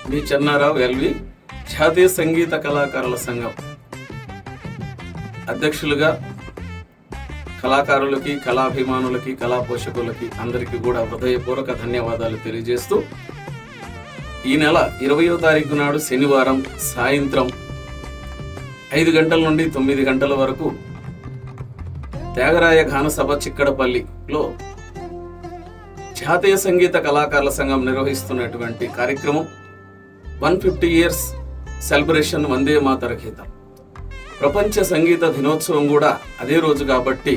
మీ Chenna Rao LV జాతీయ సంగీత కళాకారుల సంఘం అధ్యక్షులుగా కళాకారులకి, కళాభిమానులకి, కళా పోషకులకి అందరికీ కూడా హృదయపూర్వక ధన్యవాదాలు తెలియజేస్తూ, ఈ నెల 20వ తారీఖు నాడు శనివారం సాయంత్రం 5 గంటల నుండి 9 గంటల వరకు త్యాగరాయ గానసభ చిక్కడపల్లిలో జాతీయ సంగీత కళాకారుల సంఘం నిర్వహిస్తున్నటువంటి కార్యక్రమం 150 ఇయర్స్ సెలబ్రేషన్ వందే మాతర గీతం. ప్రపంచ సంగీత దినోత్సవం కూడా అదే రోజు కాబట్టి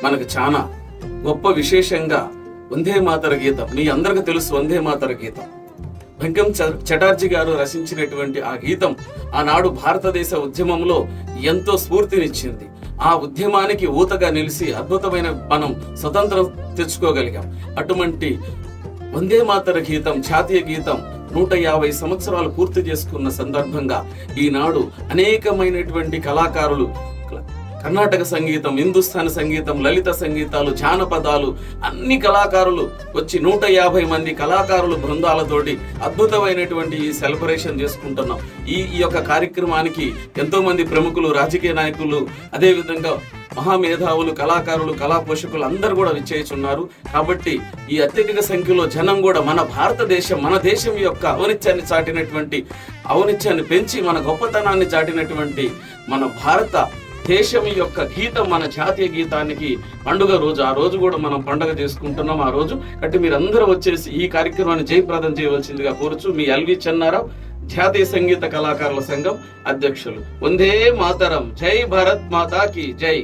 మనకు చాలా గొప్ప విశేషంగా వందే మాతర గీతం, మీ అందరికీ తెలుసు వందే మాతర గీతం. బంకిం చటర్జీ గారు రచించినటువంటి ఆ గీతం ఆనాడు భారతదేశ ఉద్యమంలో ఎంతో స్ఫూర్తినిచ్చింది. ఆ ఉద్యమానికి ఊతగా నిలిచి అద్భుతమైన మనం స్వతంత్రం తెచ్చుకోగలిగాం. అటువంటి వందే మాతర గీతం, జాతీయ గీతం 150 సంవత్సరాలు పూర్తి చేసుకున్న సందర్భంగా ఈనాడు అనేకమైనటువంటి కళాకారులు, కర్ణాటక సంగీతం, హిందుస్థానీ సంగీతం, లలిత సంగీతాలు, జానపదాలు, అన్ని కళాకారులు వచ్చి 150 మంది కళాకారులు బృందాలతోటి అద్భుతమైనటువంటి ఈ సెలబ్రేషన్ చేసుకుంటున్నాం. ఈ యొక్క కార్యక్రమానికి ఎంతో మంది ప్రముఖులు, రాజకీయ నాయకులు, అదేవిధంగా మహామేధావులు, కళాకారులు, కళా పోషకులు అందరూ కూడా విచ్చేస్తున్నారు. కాబట్టి ఈ అత్యధిక సంఖ్యలో జనం కూడా మన భారతదేశం, మన దేశం యొక్క ఔన్నత్యాన్ని చాటినటువంటి, ఔన్నత్యాన్ని పెంచి మన గొప్పతనాన్ని చాటినటువంటి మన భారత దేశం యొక్క గీతం, మన జాతీయ గీతానికి పండుగ రోజు. ఆ రోజు కూడా మనం పండుగ చేసుకుంటున్నాం. ఆ రోజు కాబట్టి మీరందరూ వచ్చేసి ఈ కార్యక్రమాన్ని జయప్రదం చేయవలసిందిగా కోరుచు మీ ఎల్వి చెన్నారావు, జాతీయ సంగీత కళాకారుల సంఘం అధ్యక్షులు. వందే మాతరం. జై భారత్ మాతా కీ జై.